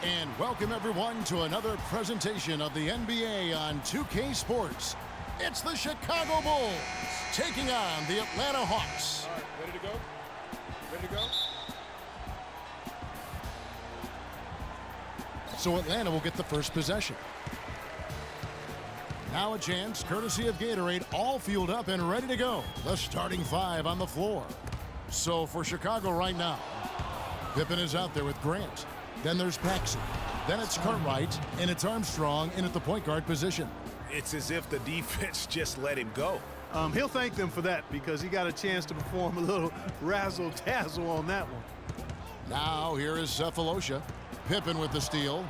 And welcome everyone to another presentation of the NBA on 2K Sports. It's the Chicago Bulls taking on the Atlanta Hawks. All right, ready to go? Ready to go? So Atlanta will get the first possession. Now a chance, courtesy of Gatorade, all fueled up and ready to go. The starting five on the floor. So for Chicago right now, Pippen is out there with Grant. Then there's Paxson. Then it's Cartwright, and it's Armstrong in at the point guard position. It's as if the defense just let him go. He'll thank them for that because he got a chance to perform a little razzle-dazzle on that one. Now here is Cephalosha. Pippen with the steal,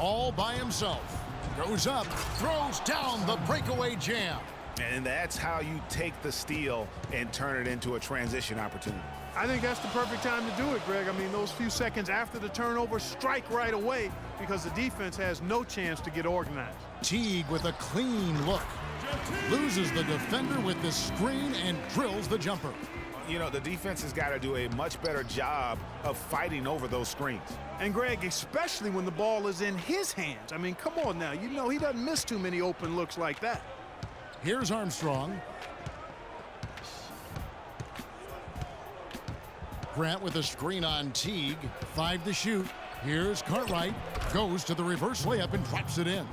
all by himself. Goes up, throws down the breakaway jam. And that's how you take the steal and turn it into a transition opportunity. I think that's the perfect time to do it, Greg. I mean, those few seconds after the turnover, strike right away because the defense has no chance to get organized. Teague with a clean look. Loses the defender with the screen and drills the jumper. You know, the defense has got to do a much better job of fighting over those screens. And, Greg, especially when the ball is in his hands. I mean, come on now. You know he doesn't miss too many open looks like that. Here's Armstrong. Grant with a screen on Teague. 5 to shoot. Here's Cartwright. Goes to the reverse layup and drops it in.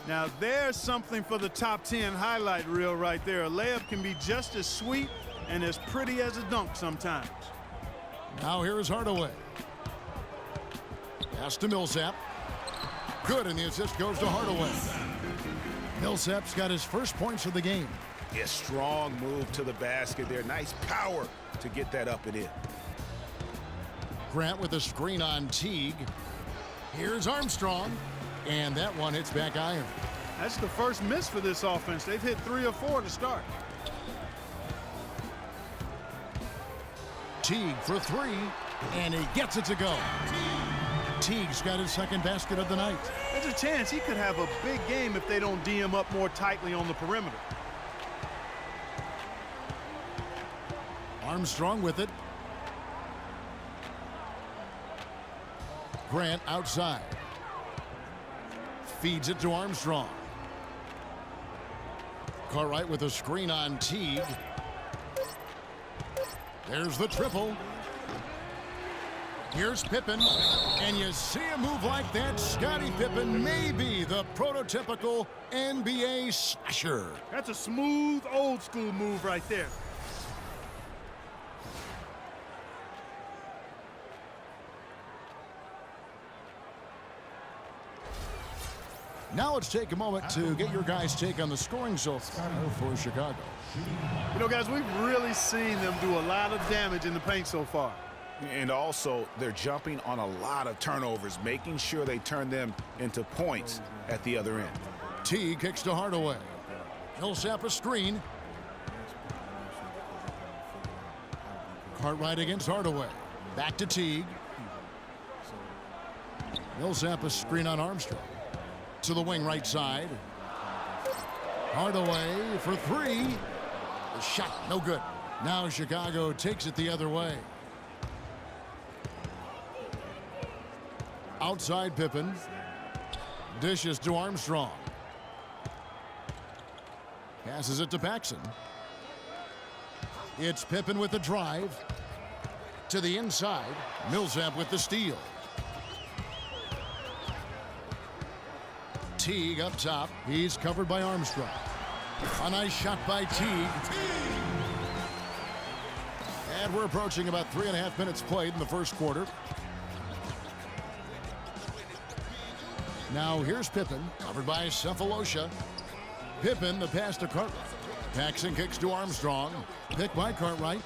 Now, there's something for the top 10 highlight reel right there. A layup can be just as sweet and as pretty as a dunk sometimes. Now here is Hardaway. Pass to Millsap. Good, and the assist goes to Hardaway. Millsap's got his first points of the game. A strong move to the basket there. Nice power to get that up and in. Grant with a screen on Teague. Here's Armstrong. And that one hits back iron. That's the first miss for this offense. They've hit 3 or 4 to start. Teague for 3, and he gets it to go. Teague's got his second basket of the night. There's a chance he could have a big game if they don't D him up more tightly on the perimeter. Armstrong with it. Grant outside. Feeds it to Armstrong. Cartwright with a screen on Teague. There's the triple. Here's Pippen. And you see a move like that, Scottie Pippen may be the prototypical NBA slasher. That's a smooth, old-school move right there. Now let's take a moment to get your guys' take on the scoring so far for Chicago. You know, guys, we've really seen them do a lot of damage in the paint so far. And also, they're jumping on a lot of turnovers, making sure they turn them into points at the other end. Teague kicks to Hardaway. Millsap a screen. Cartwright against Hardaway. Back to Teague. Millsap a screen on Armstrong. To the wing right side. Hardaway for 3. The shot no good. Now Chicago takes it the other way. Outside Pippen. Dishes to Armstrong. Passes it to Paxson. It's Pippen with the drive. To the inside. Millsap with the steal. Teague up top. He's covered by Armstrong. A nice shot by Teague. And we're approaching about 3.5 minutes played in the first quarter. Now here's Pippen, covered by Cephalosha. Pippen, the pass to Cartwright. Paxson kicks to Armstrong. Picked by Cartwright.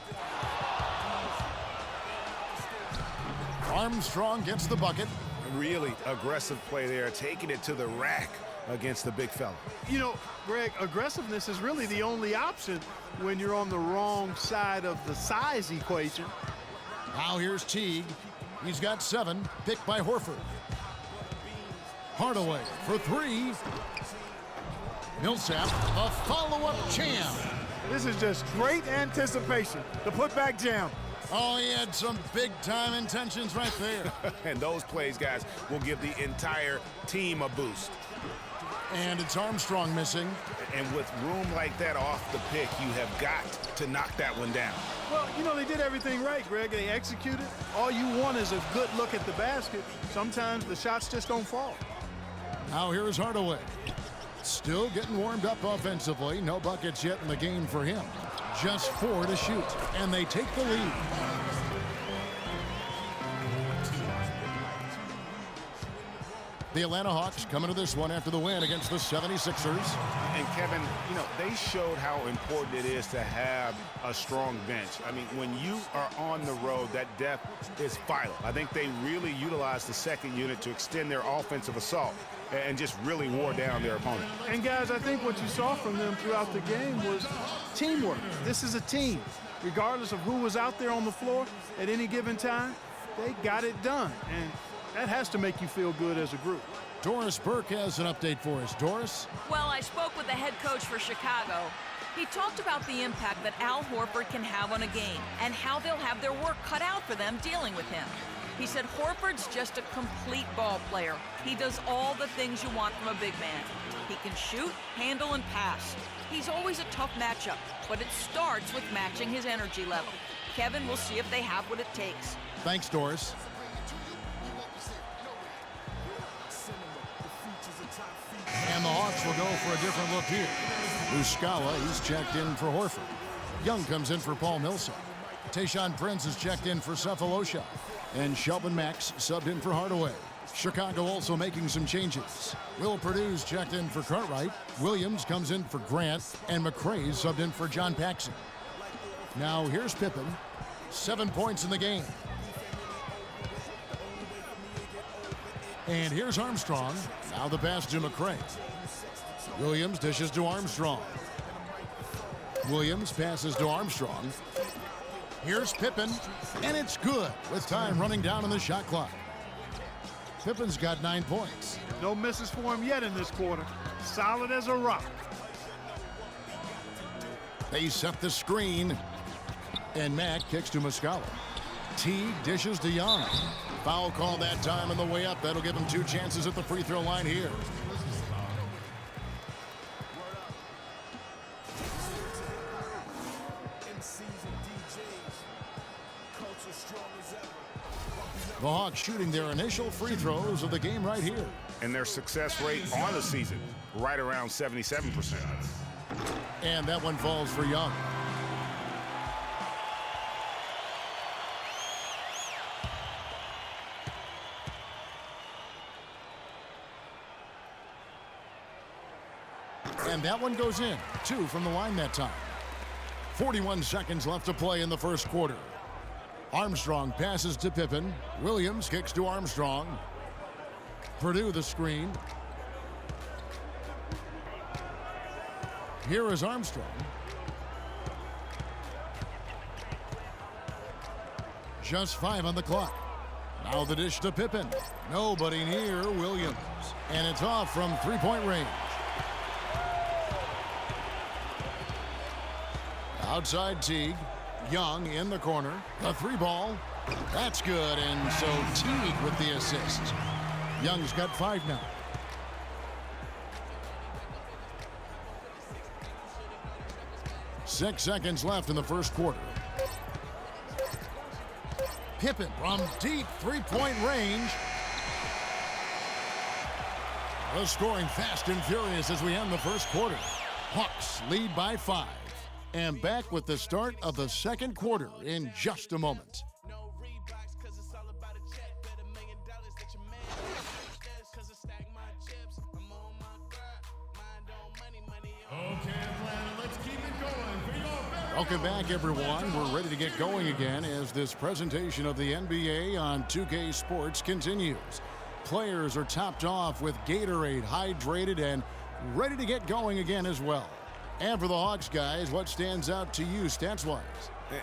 Armstrong gets the bucket. Really aggressive play there, taking it to the rack against the big fella. You know, Greg, aggressiveness is really the only option when you're on the wrong side of the size equation. Now here's Teague. He's got 7, picked by Horford. Hardaway for 3. Millsap, a follow-up jam. This is just great anticipation. The putback jam. Oh, he had some big-time intentions right there. And those plays, guys, will give the entire team a boost. And it's Armstrong missing. And with room like that off the pick, you have got to knock that one down. Well, you know, they did everything right, Greg. They executed. All you want is a good look at the basket. Sometimes the shots just don't fall. Now here's Hardaway. Still getting warmed up offensively. No buckets yet in the game for him. Just 4 to shoot, and they take the lead. The Atlanta Hawks coming to this one after the win against the 76ers. And Kevin, you know, they showed how important it is to have a strong bench. I mean, when you are on the road, that depth is vital. I think they really utilized the second unit to extend their offensive assault and just really wore down their opponent. And guys, I think what you saw from them throughout the game was teamwork. This is a team. Regardless of who was out there on the floor at any given time, they got it done. And that has to make you feel good as a group. Doris Burke has an update for us. Doris? Well, I spoke with the head coach for Chicago. He talked about the impact that Al Horford can have on a game and how they'll have their work cut out for them dealing with him. He said Horford's just a complete ball player. He does all the things you want from a big man. He can shoot, handle, and pass. He's always a tough matchup, but it starts with matching his energy level. Kevin, we'll see if they have what it takes. Thanks, Doris. And the Hawks will go for a different look here. Muscala, he's checked in for Horford. Young comes in for Paul Millsap. Tayshaun Prince is checked in for Cephalosha. And Shelvin Max subbed in for Hardaway. Chicago also making some changes. Will Purdue's checked in for Cartwright. Williams comes in for Grant. And McRae's subbed in for John Paxson. Now here's Pippen. 7 points in the game. And here's Armstrong. Now the pass to McRae. Williams dishes to Armstrong. Williams passes to Armstrong. Here's Pippen, and it's good with time running down on the shot clock. Pippen's got 9 points. No misses for him yet in this quarter. Solid as a rock. They set the screen, and Mack kicks to Muscala. Teague dishes to Young. Foul call that time on the way up. That'll give him 2 chances at the free throw line here. The Hawks shooting their initial free throws of the game right here. And their success rate on the season, right around 77%. And that one falls for Young. And that one goes in. 2 from the line that time. 41 seconds left to play in the first quarter. Armstrong passes to Pippen. Williams kicks to Armstrong. Purdue the screen. Here is Armstrong. Just 5 on the clock. Now the dish to Pippen. Nobody near Williams. And it's off from 3-point range. Outside Teague. Young in the corner. A 3-ball. That's good. And so Teague with the assist. Young's got 5 now. Six seconds left in the first quarter. Pippen from deep 3-point range. The scoring fast and furious as we end the first quarter. Hawks lead by 5. And back with the start of the second quarter in just a moment. Welcome back, everyone. We're ready to get going again as this presentation of the NBA on 2K Sports continues. Players are topped off with Gatorade, hydrated, and ready to get going again as well. And for the Hawks, guys, what stands out to you stats-wise?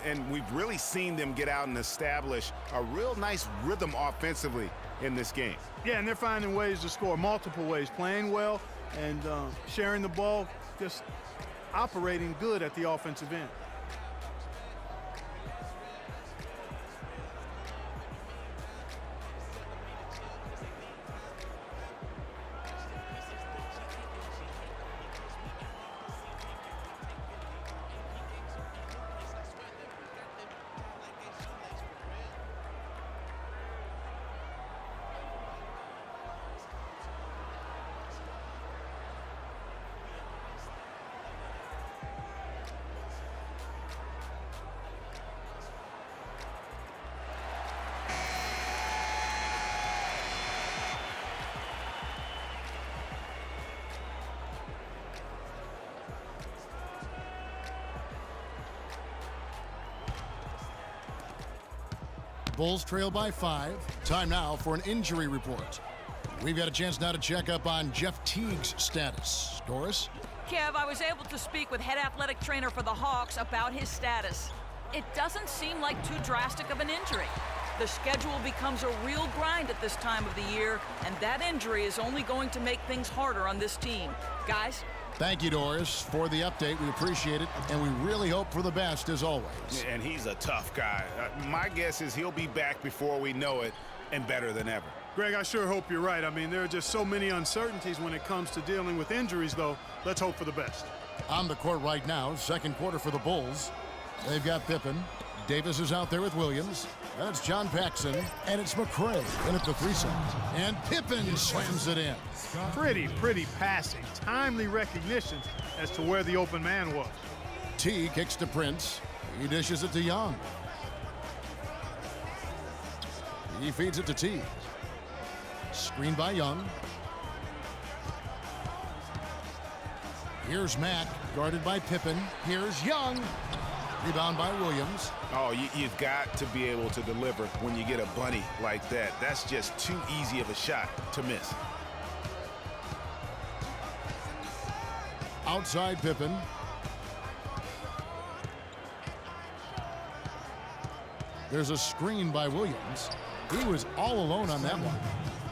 And we've really seen them get out and establish a real nice rhythm offensively in this game. Yeah, and they're finding ways to score multiple ways, playing well and sharing the ball, just operating good at the offensive end. Bulls trail by 5. Time now for an injury report. We've got a chance now to check up on Jeff Teague's status. Doris? Kev, I was able to speak with head athletic trainer for the Hawks about his status. It doesn't seem like too drastic of an injury. The schedule becomes a real grind at this time of the year, and that injury is only going to make things harder on this team. Guys? Thank you, Doris, for the update. We appreciate it, and we really hope for the best as always. And he's a tough guy. My guess is he'll be back before we know it, and better than ever. Greg, I sure hope you're right. I mean, there are just so many uncertainties when it comes to dealing with injuries, though. Let's hope for the best. On the court right now, second quarter for the Bulls. They've got Pippen. Davis is out there with Williams. That's John Paxson, and it's McRae in at the 3 side. And Pippen slams it in. Pretty passing. Timely recognition as to where the open man was. T kicks to Prince. He dishes it to Young. He feeds it to T. Screen by Young. Here's Mack, guarded by Pippen. Here's Young. Rebound by Williams. Oh, you've got to be able to deliver when you get a bunny like that. That's just too easy of a shot to miss. Outside Pippen. There's a screen by Williams. He was all alone on that one.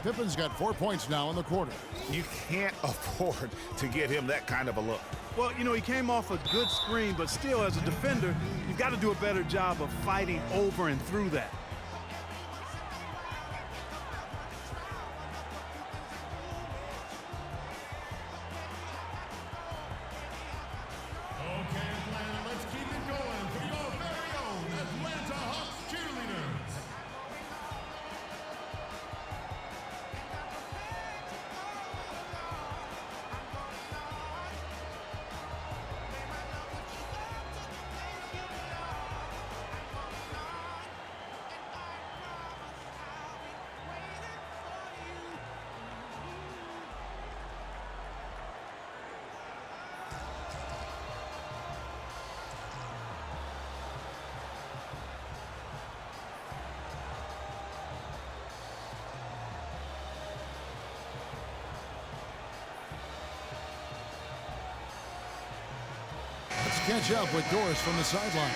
Pippen's got 4 points now in the quarter. You can't afford to get him that kind of a look. Well, you know, he came off a good screen, but still, as a defender, you've got to do a better job of fighting over and through that. Okay, Atlanta, let's keep it going for your very own Atlanta Hawks cheerleaders. Let's catch up with Doris from the sideline.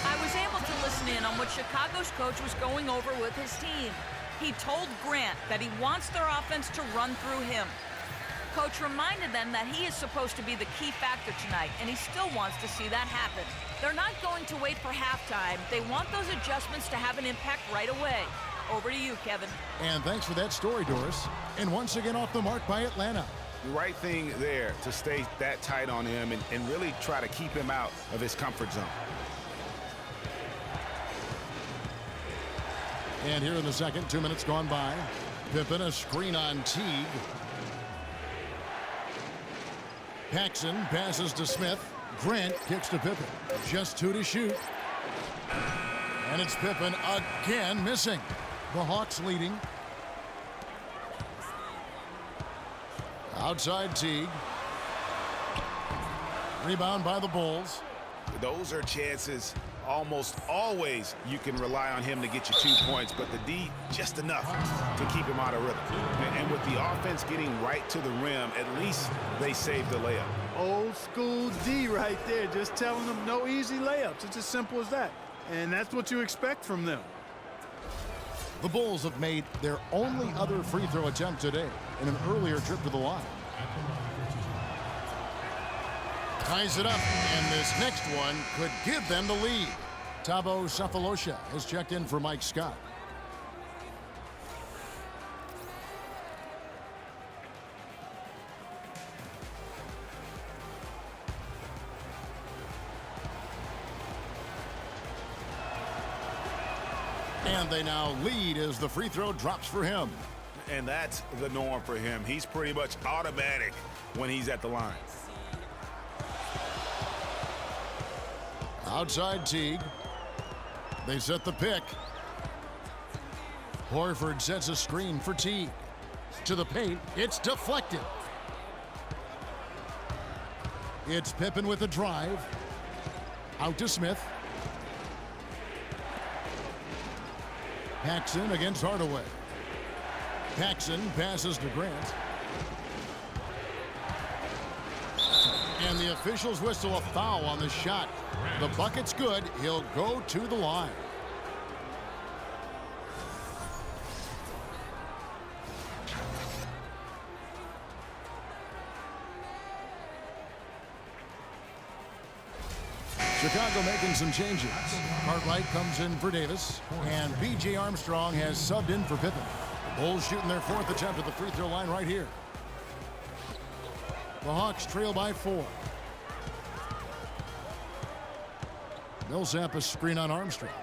I was able to listen in on what Chicago's coach was going over with his team. He told Grant that he wants their offense to run through him. Coach reminded them that he is supposed to be the key factor tonight, and he still wants to see that happen. They're not going to wait for halftime. They want those adjustments to have an impact right away. Over to you, Kevin. And thanks for that story, Doris. And once again off the mark by Atlanta. The right thing there to stay that tight on him and really try to keep him out of his comfort zone. And here in the second, 2 minutes gone by. Pippen, a screen on Teague. Paxson passes to Smith. Grant kicks to Pippen. Just 2 to shoot. And it's Pippen again missing. The Hawks leading. Outside Teague. Rebound by the Bulls. Those are chances almost always you can rely on him to get you 2 points, but the D just enough to keep him out of rhythm. And with the offense getting right to the rim, at least they saved the layup. Old school D right there, just telling them no easy layups. It's as simple as that. And that's what you expect from them. The Bulls have made their only other free throw attempt today in an earlier trip to the line. Ties it up, and this next one could give them the lead. Thabo Sefolosha has checked in for Mike Scott. And they now lead as the free throw drops for him. And that's the norm for him. He's pretty much automatic when he's at the line. Outside Teague. They set the pick. Horford sets a screen for Teague. To the paint. It's deflected. It's Pippen with a drive. Out to Smith. Paxson against Hardaway. Paxson passes to Grant. And the officials whistle a foul on the shot. The bucket's good. He'll go to the line. Chicago making some changes. Cartwright comes in for Davis, and B.J. Armstrong has subbed in for Pippen. The Bulls shooting their 4th attempt at the free throw line right here. The Hawks trail by 4. Millsap a screen on Armstrong.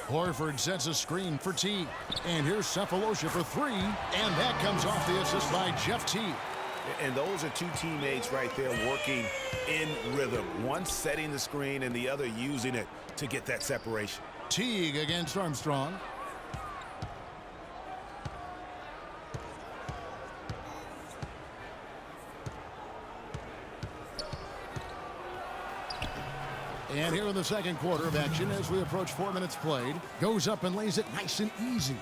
Horford sets a screen for Teague. And here's Sefolosha for 3, and that comes off the assist by Jeff Teague. And those are two teammates right there working in rhythm. One setting the screen and the other using it to get that separation. Teague against Armstrong. And here in the second quarter of action, as we approach 4 minutes played, goes up and lays it nice and easy.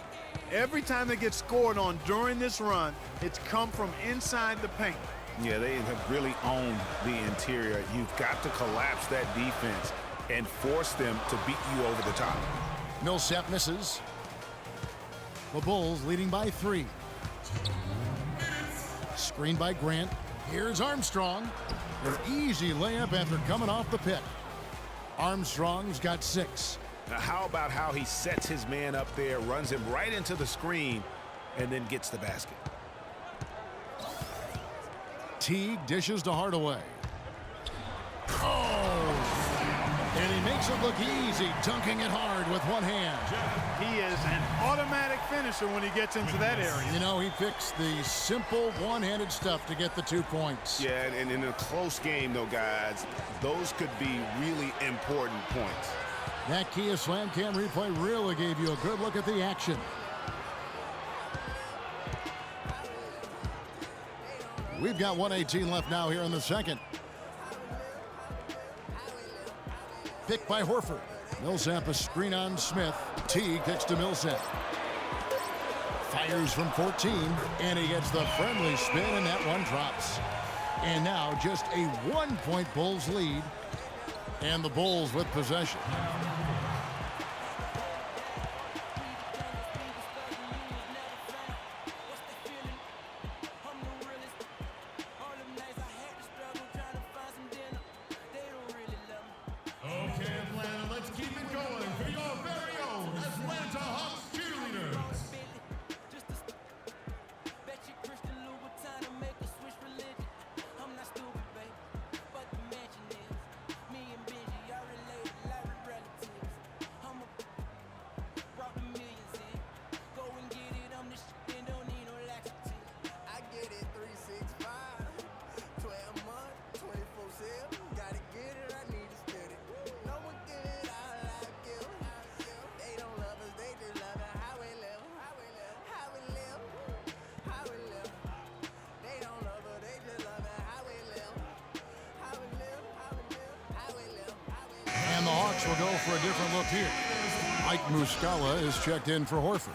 Every time they get scored on during this run, it's come from inside the paint. Yeah, they have really owned the interior. You've got to collapse that defense and force them to beat you over the top. Millsap misses. The Bulls leading by 3. Screened by Grant. Here's Armstrong. An easy layup after coming off the pick. Armstrong's got 6. Now, how about how he sets his man up there, runs him right into the screen, and then gets the basket. Teague dishes to Hardaway. Oh! And he makes it look easy, dunking it hard with one hand. He is an automatic finisher when he gets into that area. You know, he picks the simple one-handed stuff to get the 2 points. Yeah, and in a close game, though, guys, those could be really important points. That Kia Slam Cam replay really gave you a good look at the action. We've got 1:18 left now here in the second. Pick by Horford. Millsap a screen on Smith. Teague kicks to Millsap. Fires from 14, and he gets the friendly spin, and that one drops. And now just a 1-point Bulls lead, and the Bulls with possession. Okay, Atlanta, let's keep it going for your very own Atlanta Hawks cheerleaders. And the Hawks will go for a different look here. Mike Muscala is checked in for Horford.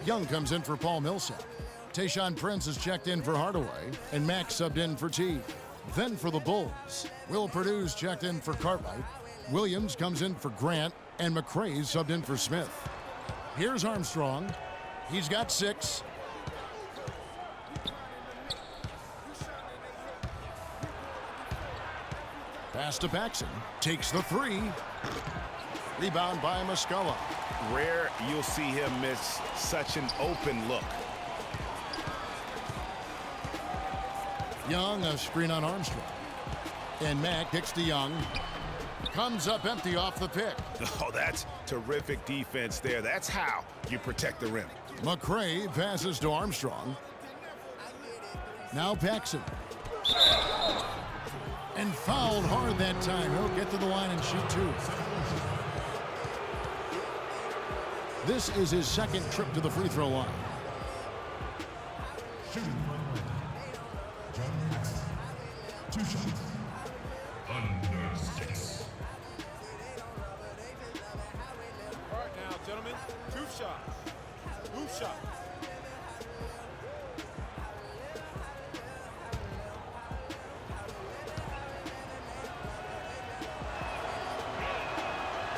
Young comes in for Paul Millsap. Tayshaun Prince is checked in for Hardaway, and Max subbed in for Teague. Then for the Bulls, Will Perdue's checked in for Cartwright. Williams comes in for Grant, and McRae's subbed in for Smith. Here's Armstrong. He's got 6. Pass to Paxson. Takes the 3. Rebound by Muscala. Rare you'll see him miss such an open look. Young, a screen on Armstrong. And Mack kicks to Young. Comes up empty off the pick. Oh, that's terrific defense there. That's how you protect the rim. McRae passes to Armstrong. Now Paxson. And fouled hard that time. He'll get to the line and shoot 2. This is his second trip to the free throw line. Shooting John Max. 2 shots. Under 6. All right, now, gentlemen. Roof shot. Roof shot.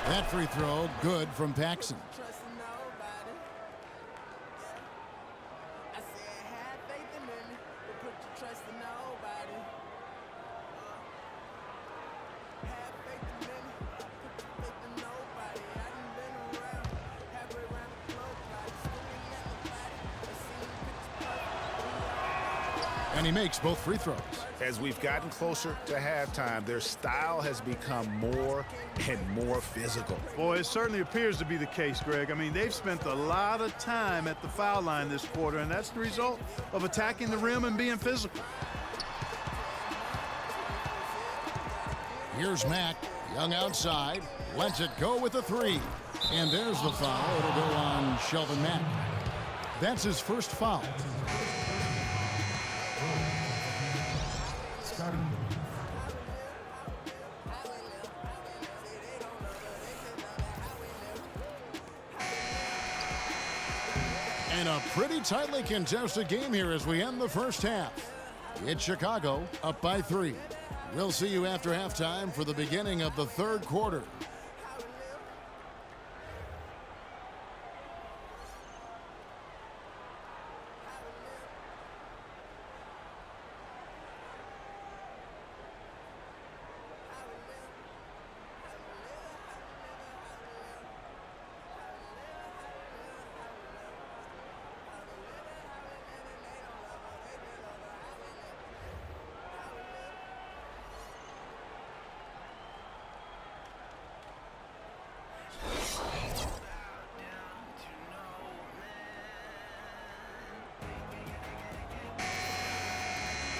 That free throw, good from Paxson. And he makes both free throws. As we've gotten closer to halftime, their style has become more and more physical. Boy, it certainly appears to be the case, Greg. I mean, they've spent a lot of time at the foul line this quarter, and that's the result of attacking the rim and being physical. Here's Mack, Young outside, lets it go with a three. And there's the foul. It'll go on Shelvin Mack. That's his first foul. And a pretty tightly contested game here as we end the first half. It's Chicago up by 3. We'll see you after halftime for the beginning of the third quarter.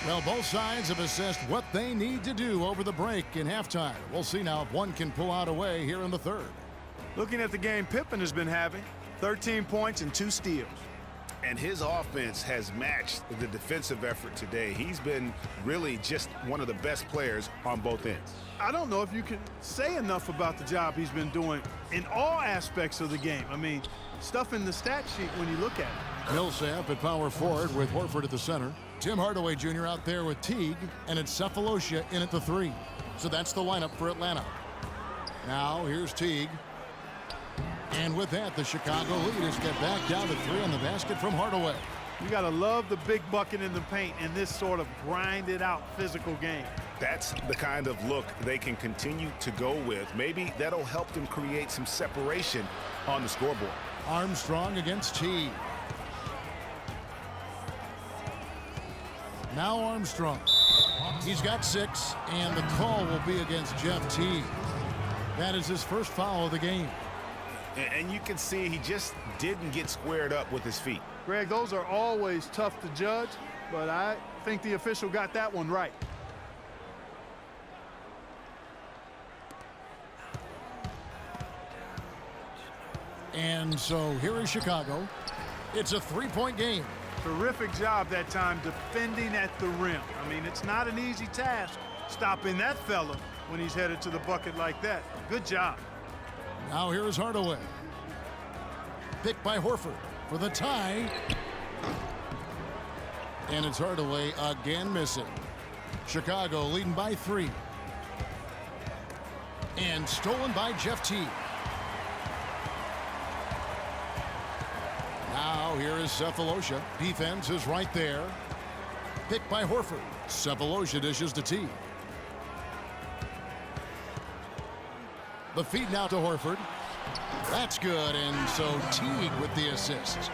Well, both sides have assessed what they need to do over the break in halftime. We'll see now if one can pull out a way here in the third. Looking at the game Pippen has been having, 13 points and 2 steals. And his offense has matched the defensive effort today. He's been really just one of the best players on both ends. I don't know if you can say enough about the job he's been doing in all aspects of the game. I mean, stuff in the stat sheet when you look at it. Millsap at power forward with Horford at the center. Tim Hardaway Jr. out there with Teague, and it's Cephalosha in at the 3. So that's the lineup for Atlanta. Now here's Teague. And with that, the Chicago lead is get back down to 3 on the basket from Hardaway. You got to love the big bucket in the paint in this sort of grinded out physical game. That's the kind of look they can continue to go with. Maybe that'll help them create some separation on the scoreboard. Armstrong against Teague. Now Armstrong. He's got 6, and the call will be against Jeff Teague. That is his first foul of the game. And you can see he just didn't get squared up with his feet. Greg, those are always tough to judge, but I think the official got that one right. And so here is Chicago. It's a 3-point game. Terrific job that time defending at the rim. I mean, it's not an easy task stopping that fella when he's headed to the bucket like that. Good job. Now here is Hardaway. Picked by Horford for the tie. And it's Hardaway again missing. Chicago leading by 3. And stolen by Jeff Teague. Now here is Cephalosha. Defense is right there. Picked by Horford. Cephalosha dishes to Teague. The feed now to Horford. That's good, and so Teague with the assist.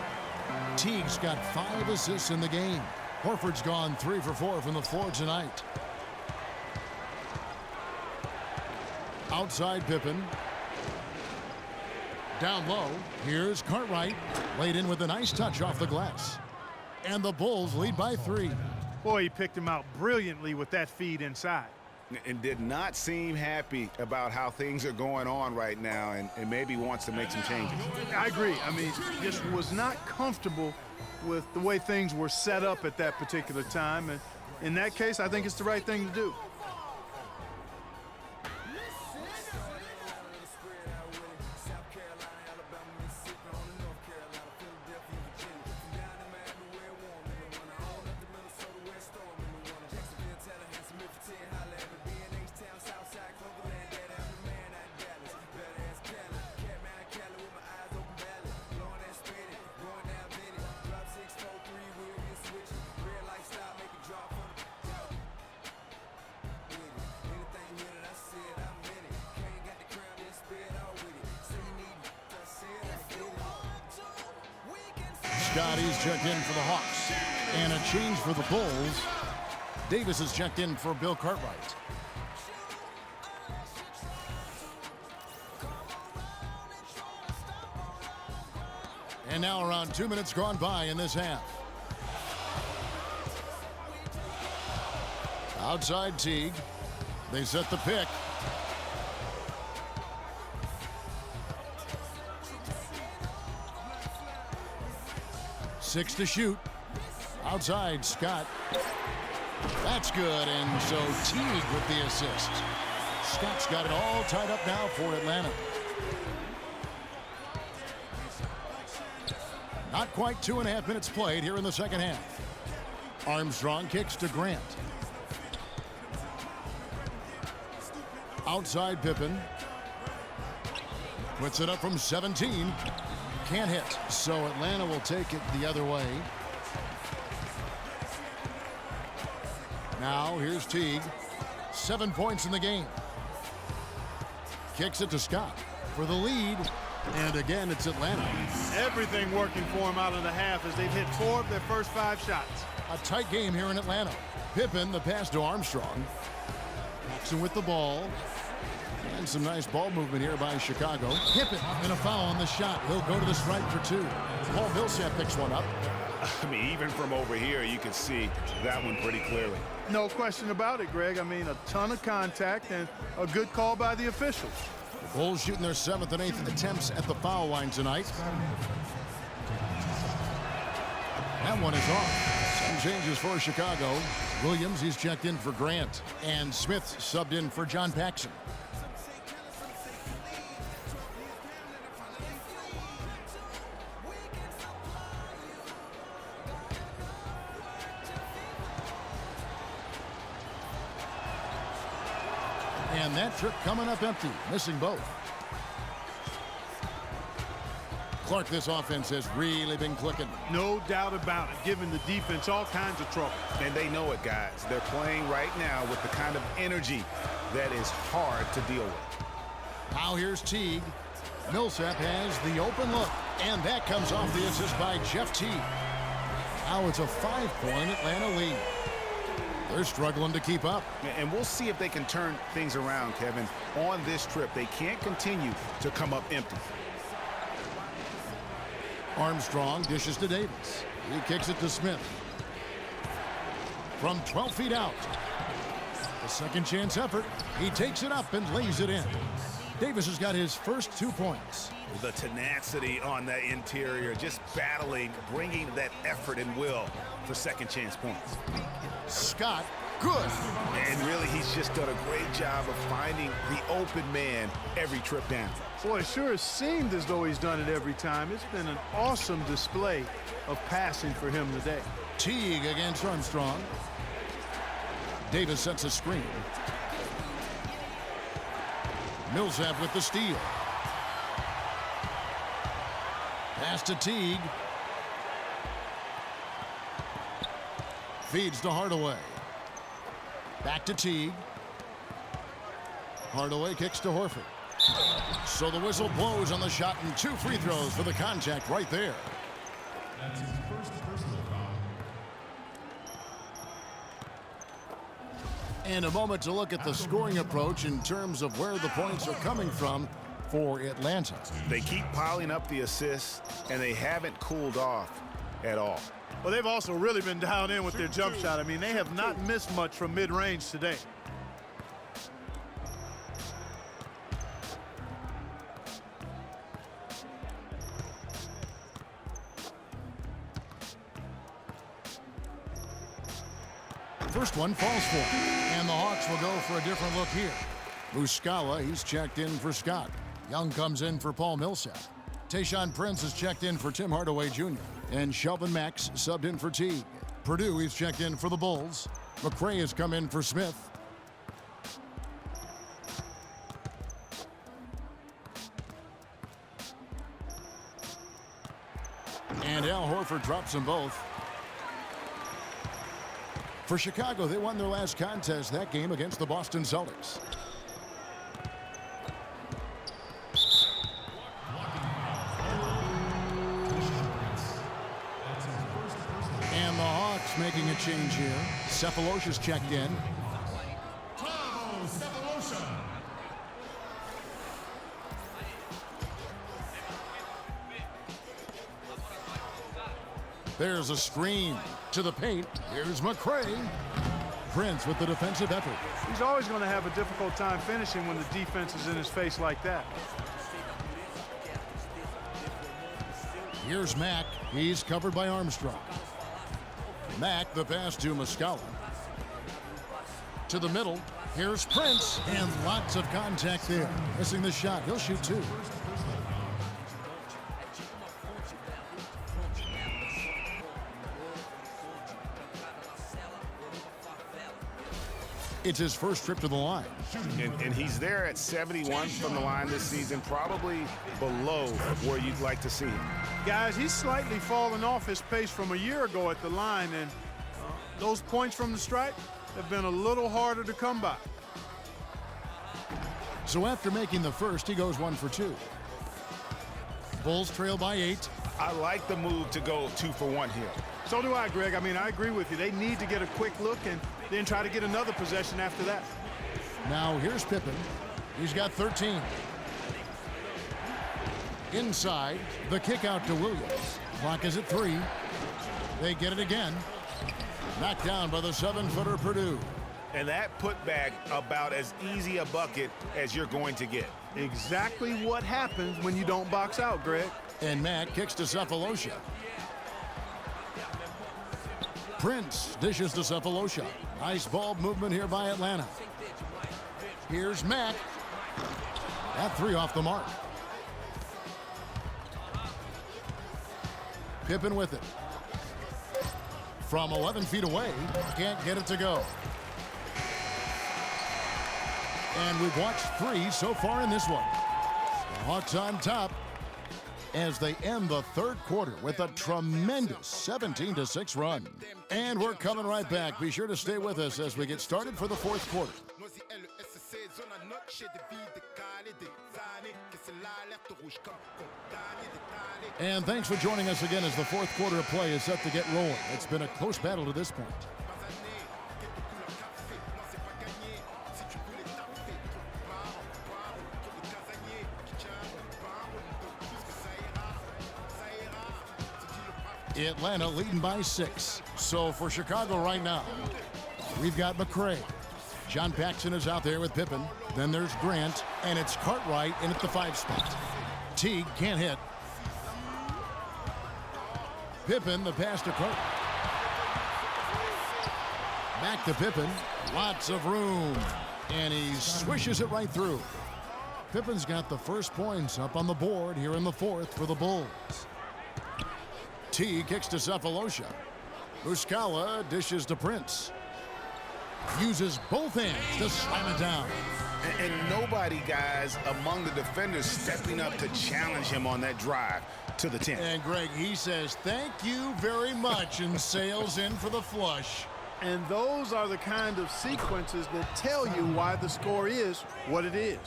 Teague's got 5 assists in the game. Horford's gone 3 for 4 from the floor tonight. Outside Pippen. Down low, here's Cartwright. Laid in with a nice touch off the glass. And the Bulls lead by 3. Boy, he picked him out brilliantly with that feed inside. And did not seem happy about how things are going on right now, and maybe wants to make some changes. I agree. I mean, just was not comfortable with the way things were set up at that particular time. And in that case, I think it's the right thing to do. Scott, he's checked in for the Hawks. And a change for the Bulls. Davis is checked in for Bill Cartwright. And now around 2 minutes gone by in this half. Outside Teague. They set the pick. Six to shoot. Outside Scott. That's good, and so Teague with the assist. Scott's got it all tied up now for Atlanta. Not quite 2.5 minutes played here in the second half. Armstrong kicks to Grant. Outside Pippen. Puts it up from 17. Can't hit, so Atlanta will take it the other way. Now here's Teague. 7 points in the game. Kicks it to Scott for the lead. And again, it's Atlanta. Everything working for him out of the half as they've hit 4 of their first 5 shots. A tight game here in Atlanta. Pippen, the pass to Armstrong. Paxson with the ball. And some nice ball movement here by Chicago. Pippen and a foul on the shot. He'll go to the stripe for 2. Paul Millsap picks one up. I mean, even from over here, you can see that one pretty clearly. No question about it, Greg. I mean, a ton of contact and a good call by the officials. The Bulls shooting their 7th and 8th attempts at the foul line tonight. That one is off. Some changes for Chicago. Williams, he's checked in for Grant. And Smith subbed in for John Paxson. And that trip coming up empty, missing both. Clark, this offense has really been clicking. No doubt about it, giving the defense all kinds of trouble. And they know it, guys. They're playing right now with the kind of energy that is hard to deal with. Now here's Teague. Millsap has the open look, and that comes off the assist by Jeff Teague. Now it's a 5-point Atlanta lead. They're struggling to keep up. And we'll see if they can turn things around, Kevin. On this trip, they can't continue to come up empty. Armstrong dishes to Davis. He kicks it to Smith. From 12 feet out. A second chance effort. He takes it up and lays it in. Davis has got his first 2 points. The tenacity on that interior, just battling, bringing that effort and will for second chance points. Scott, good. And really, he's just done a great job of finding the open man every trip down. Boy, it sure has seemed as though he's done it every time. It's been an awesome display of passing for him today. Teague against Armstrong. Davis sets a screen. Millsap with the steal. Pass to Teague. Feeds to Hardaway. Back to Teague. Hardaway kicks to Horford. So the whistle blows on the shot and 2 free throws for the contact right there. That's his first personal foul. And a moment to look at the scoring approach in terms of where the points are coming from for Atlanta. They keep piling up the assists, and they haven't cooled off at all. Well, they've also really been dialed in with their jump shot. I mean, they have not missed much from mid-range today. First one falls for him, and the Hawks will go for a different look here. Muscala, he's checked in for Scott. Young comes in for Paul Millsap. Tayshaun Prince is checked in for Tim Hardaway Jr. And Shelvin Max subbed in for Teague. Purdue, he's checked in for the Bulls. McRae has come in for Smith. And Al Horford drops them both. For Chicago, they won their last contest, that game against the Boston Celtics. making a change here. Cephalosha's checked in. Tavo Cephalosha. There's a screen to the paint. Here's McCray. Prince with the defensive effort. He's always going to have a difficult time finishing when the defense is in his face like that. Here's Mack. He's covered by Armstrong. Mack, the pass to Muscala. To the middle. Here's Prince. And lots of contact there. Missing the shot. He'll shoot two. It's his first trip to the line. And he's there at 71 from the line this season, probably below where you'd like to see him. Guys, he's slightly fallen off his pace from a year ago at the line, and those points from the stripe have been a little harder to come by. So after making the first, he goes 1 for 2. Bulls trail by 8. I like the move to go 2 for 1 here. So do I, Greg. I mean, I agree with you. They need to get a quick look and then try to get another possession after that. Now here's Pippen. He's got 13. Inside, the kick out to Williams. Clock is at 3. They get it again. Knocked down by the 7-footer Purdue. And that putback about as easy a bucket as you're going to get. Exactly what happens when you don't box out, Greg. And Mack kicks to Cephalosha. Prince dishes to Cephalosha. Nice ball movement here by Atlanta. Here's Mack. That 3 off the mark. Pippen with it. From 11 feet away, can't get it to go. And we've watched 3 so far in this one. The Hawks on top as they end the third quarter with a tremendous 17-6 run. And we're coming right back. Be sure to stay with us as we get started for the fourth quarter. And thanks for joining us again as the fourth quarter of play is set to get rolling. It's been a close battle to this point. Atlanta leading by 6. So for Chicago right now, we've got McCray. John Paxson is out there with Pippen. Then there's Grant, and it's Cartwright in at the 5 spot. Teague can't hit. Pippen, the pass to Cartwright. Back to Pippen. Lots of room. And he swishes it right through. Pippen's got the first points up on the board here in the fourth for the Bulls. T kicks to Cephalosha. Muscala dishes to Prince. Uses both hands to slam it down. And nobody, guys, among the defenders stepping up to challenge him on that drive to the 10. And Greg, he says, thank you very much, and sails in for the flush. And those are the kind of sequences that tell you why the score is what it is.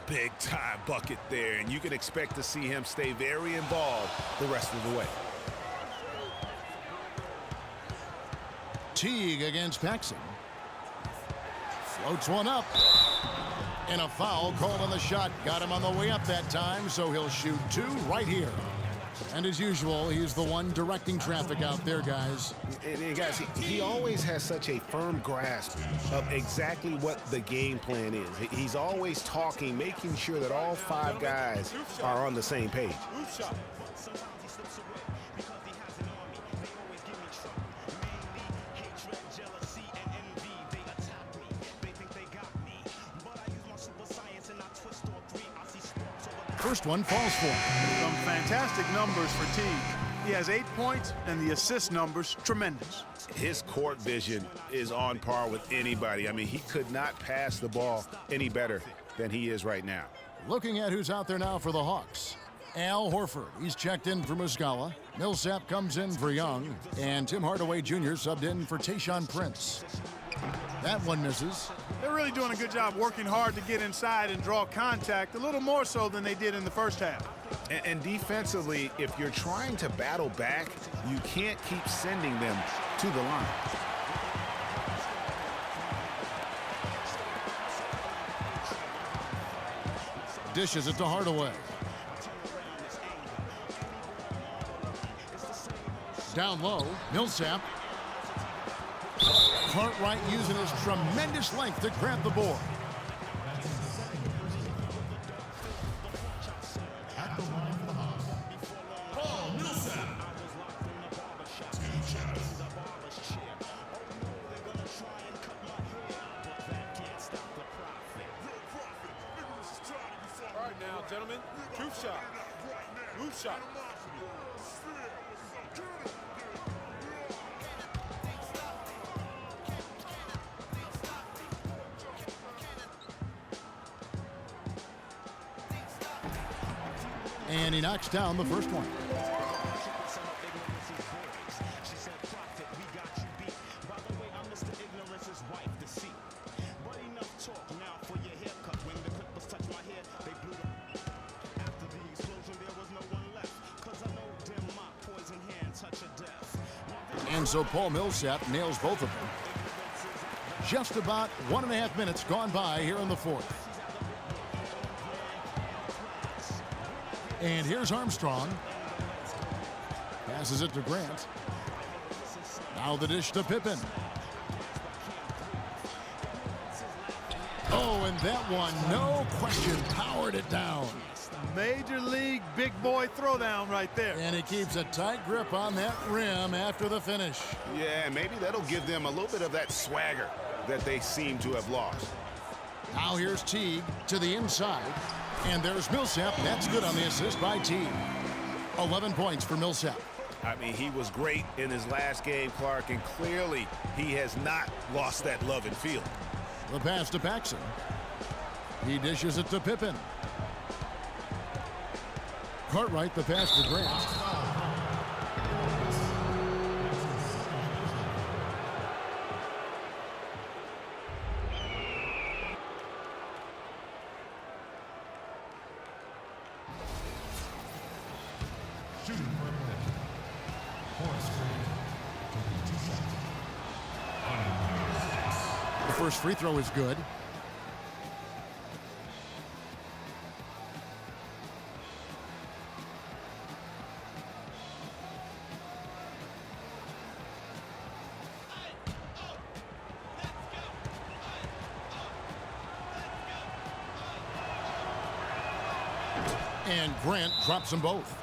Big time bucket there, and you can expect to see him stay very involved the rest of the way. Teague against Paxson. Floats one up. And a foul called on the shot. Got him on the way up that time, so he'll shoot 2 right here. And as usual, he's the one directing traffic out there, guys. And guys, he always has such a firm grasp of exactly what the game plan is. He's always talking, making sure that all 5 guys are on the same page. First one falls for him. Some fantastic numbers for Teague. He has 8 points, and the assist numbers, tremendous. His court vision is on par with anybody. I mean, he could not pass the ball any better than he is right now. Looking at who's out there now for the Hawks. Al Horford, he's checked in for Muscala. Millsap comes in for Young. And Tim Hardaway Jr. subbed in for Tayshaun Prince. That one misses. They're really doing a good job working hard to get inside and draw contact, a little more so than they did in the first half. And defensively, if you're trying to battle back, you can't keep sending them to the line. Dishes it to Hardaway. Down low, Millsap. Cartwright using his tremendous length to grab the board. At the line for the Hawks, Paul Millsap. 2 shots. All right now, gentlemen. Truth shot. Loose shot. And he knocks down the first one. And so Paul Millsap nails both of them. Just about 1.5 minutes gone by here in the fourth. And here's Armstrong. Passes it to Grant. Now the dish to Pippen. Oh, and that one, no question, powered it down. Major league big boy throwdown right there. And he keeps a tight grip on that rim after the finish. Yeah, maybe that'll give them a little bit of that swagger that they seem to have lost. Now here's Teague to the inside. And there's Millsap. That's good on the assist by Teague. 11 points for Millsap. I mean, he was great in his last game, Clark, and clearly he has not lost that love and feel. The pass to Paxson. He dishes it to Pippen. Cartwright, the pass to Grant. Shooting for a minute. Horace Grant taking 2 shots. The first free throw is good. And Grant drops them both.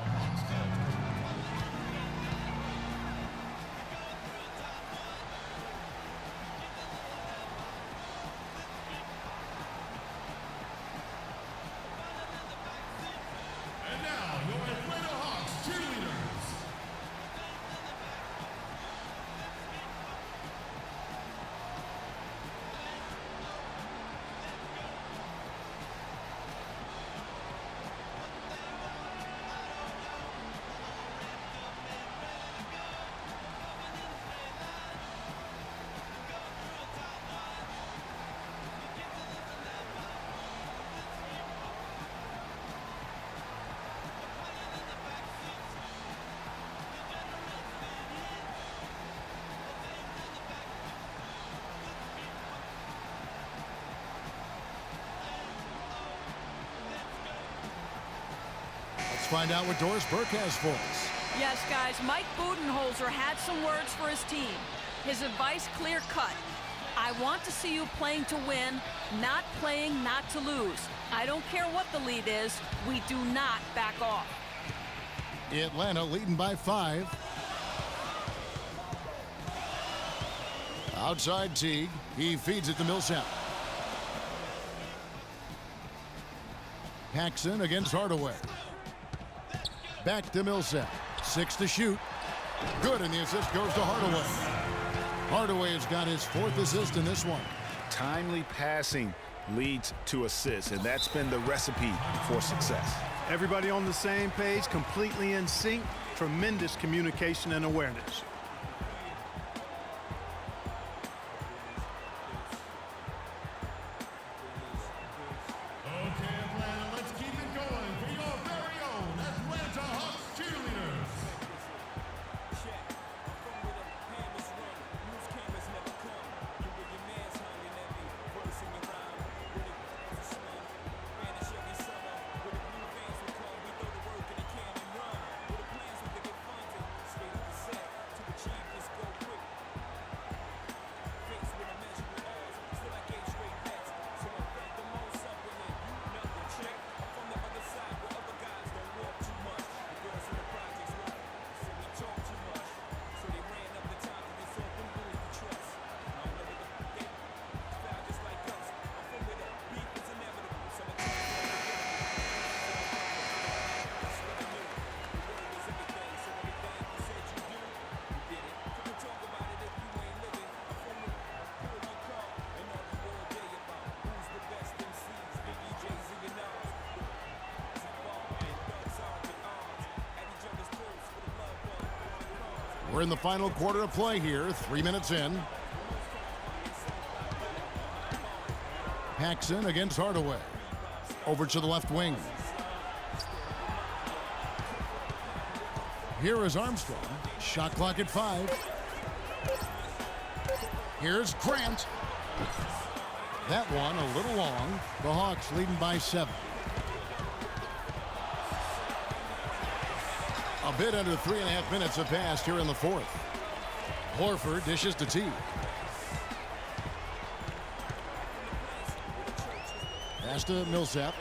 And now, your Atlanta Hawks cheerleaders. Let's find out what Doris Burke has for us. Yes, guys, Mike Budenholzer had some words for his team. His advice clear-cut. I want to see you playing to win, not playing not to lose. I don't care what the lead is. We do not back off. Atlanta leading by 5. Outside Teague. He feeds it to Millsap. Paxson against Hardaway. Back to Millsap. 6 to shoot. Good, and the assist goes to Hardaway. Hardaway has got his 4th assist in this one. Timely passing leads to assists, and that's been the recipe for success. Everybody on the same page, completely in sync. Tremendous communication and awareness. Okay, Atlanta, let's keep it going for your very own Atlanta Hawks cheerleaders. We're in the final quarter of play here, 3 minutes in. Paxson against Hardaway. Over to the left wing. Here is Armstrong. Shot clock at 5. Here's Grant. That one a little long. The Hawks leading by 7. A bit under 3.5 minutes have passed here in the fourth. Horford dishes to Teague. Pass to Millsap.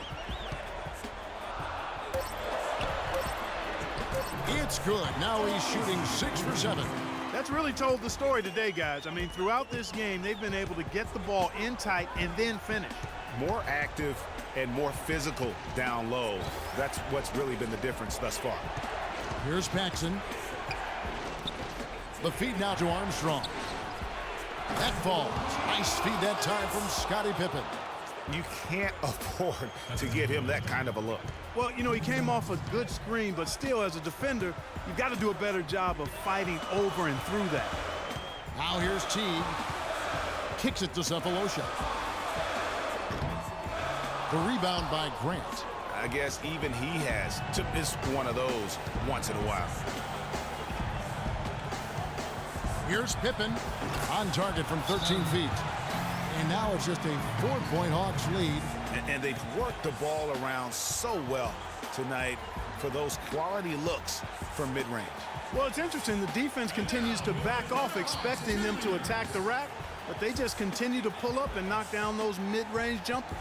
It's good. Now he's shooting 6 for 7. That's really told the story today, guys. I mean, throughout this game, they've been able to get the ball in tight and then finish. More active and more physical down low. That's what's really been the difference thus far. Here's Paxson. The feed now to Armstrong. That falls. Nice feed that time from Scottie Pippen. You can't afford to give him that kind of a look. Well, you know, he came off a good screen, but still, as a defender, you've got to do a better job of fighting over and through that. Now here's Teague. Kicks it to Cephalosha. The rebound by Grant. I guess even he has to miss one of those once in a while. Here's Pippen on target from 13 feet. And now it's just a 4-point Hawks lead. And they've worked the ball around so well tonight for those quality looks from mid-range. Well, it's interesting. The defense continues to back off, expecting them to attack the rack, but they just continue to pull up and knock down those mid-range jumpers.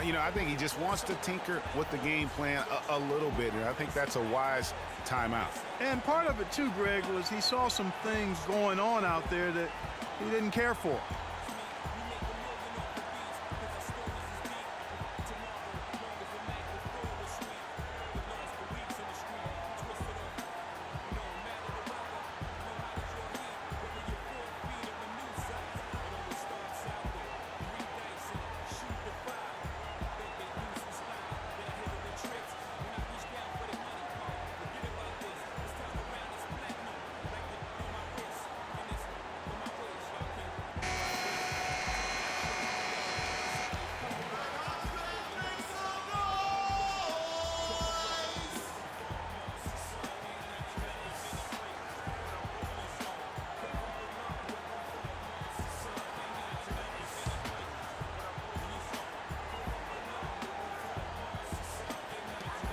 You know, I think he just wants to tinker with the game plan a little bit, and I think that's a wise timeout. And part of it, too, Greg, was he saw some things going on out there that he didn't care for.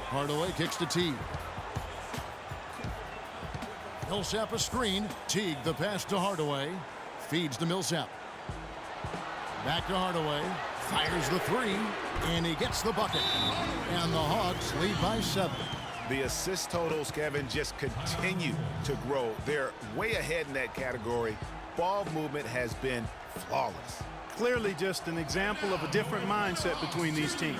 Hardaway kicks to Teague. Millsap a screen. Teague the pass to Hardaway. Feeds to Millsap. Back to Hardaway. Fires the 3. And he gets the bucket. And the Hawks lead by 7. The assist totals, Kevin, just continue to grow. They're way ahead in that category. Ball movement has been flawless. Clearly just an example of a different mindset between these teams.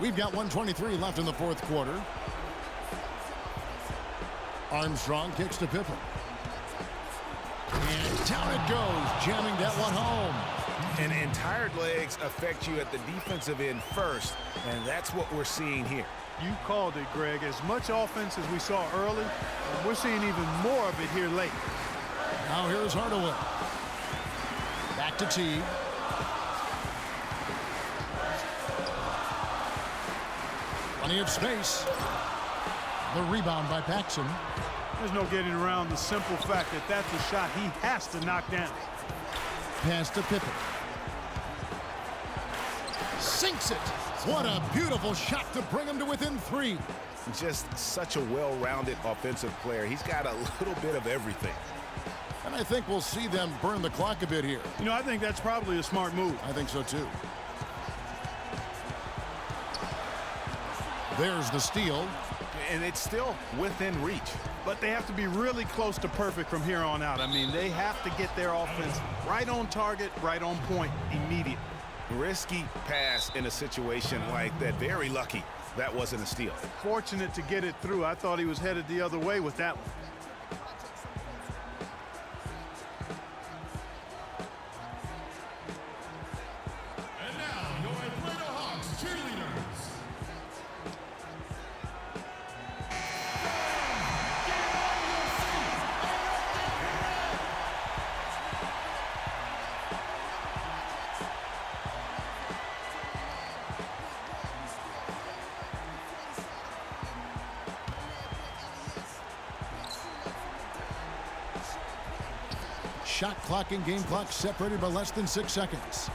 We've got 1:23 left in the fourth quarter. Armstrong kicks to Pippen. And down it goes, jamming that one home. And tired legs affect you at the defensive end first, and that's what we're seeing here. You called it, Greg. As much offense as we saw early, we're seeing even more of it here late. Now here's Hardaway. Back to Teague. Plenty of space. The rebound by Paxson. There's no getting around the simple fact that that's a shot he has to knock down. Pass to Pippen. Sinks it. What a beautiful shot to bring him to within 3. Just such a well-rounded offensive player. He's got a little bit of everything. And I think we'll see them burn the clock a bit here. You know, I think that's probably a smart move. I think so too. There's the steal. And it's still within reach. But they have to be really close to perfect from here on out. I mean, they have to get their offense right on target, right on point immediately. Risky pass in a situation like that. Very lucky that wasn't a steal. Fortunate to get it through. I thought he was headed the other way with that one. And now, your Atlanta Hawks cheerleaders. Shot clock and game clock separated by less than 6 seconds.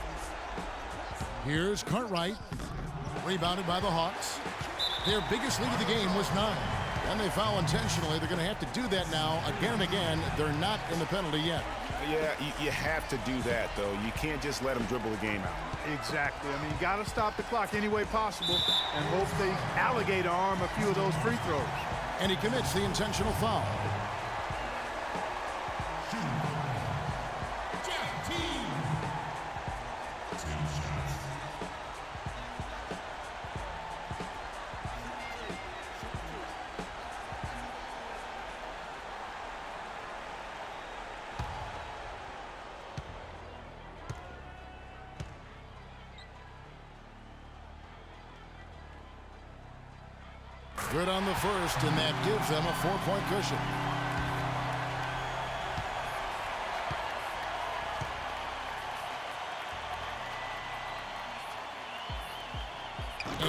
Here's Cartwright. Rebounded by the Hawks. Their biggest lead of the game was 9. And they foul intentionally. They're going to have to do that now again and again. They're not in the penalty yet. Yeah, you have to do that, though. You can't just let them dribble the game out. Exactly. I mean, you got to stop the clock any way possible and hope they alligator arm a few of those free throws. And he commits the intentional foul. Jeff Teague. 2 shots. Good on the first, and that gives them a 4-point cushion.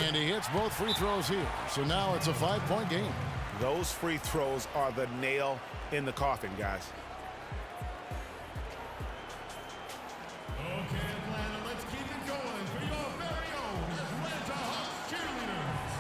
And he hits both free throws here. So now it's a 5-point game. Those free throws are the nail in the coffin, guys. Okay, Atlanta, let's keep it going for your very own Atlanta Hawks cheerleaders.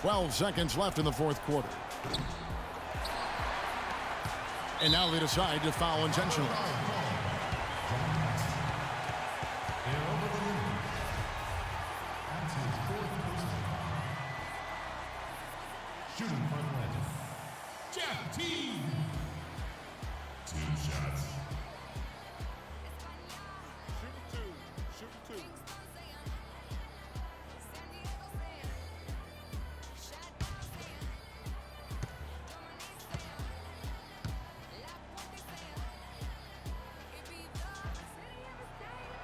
Twelve seconds left in the fourth quarter. And now they decide to foul intentionally. Shooting for Atlanta. Jeff Teague. 2 shots. Shoot 2.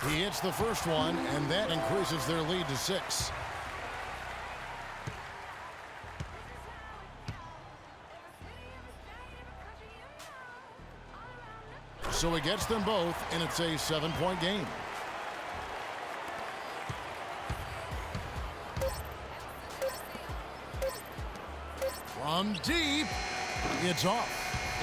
He hits the first one, and that increases their lead to 6. So he gets them both, and it's a 7-point game. From deep, it's off.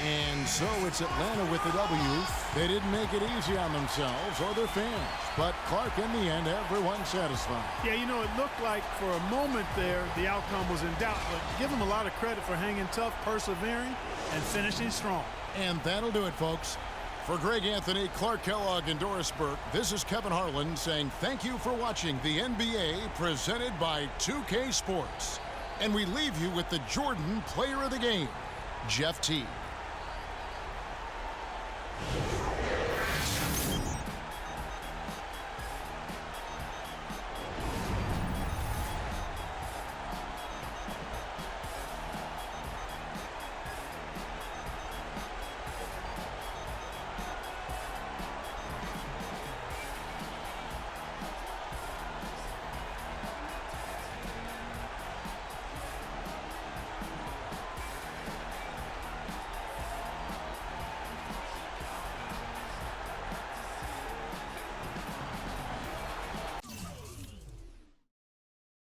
And so it's Atlanta with the W. They didn't make it easy on themselves or their fans. But Clark, in the end, everyone satisfied. Yeah, you know, it looked like for a moment there the outcome was in doubt, but give them a lot of credit for hanging tough, persevering, and finishing strong. And that'll do it, folks. For Greg Anthony, Clark Kellogg, and Doris Burke, this is Kevin Harlan saying thank you for watching the NBA presented by 2K Sports. And we leave you with the Jordan Player of the Game, Jeff Teague.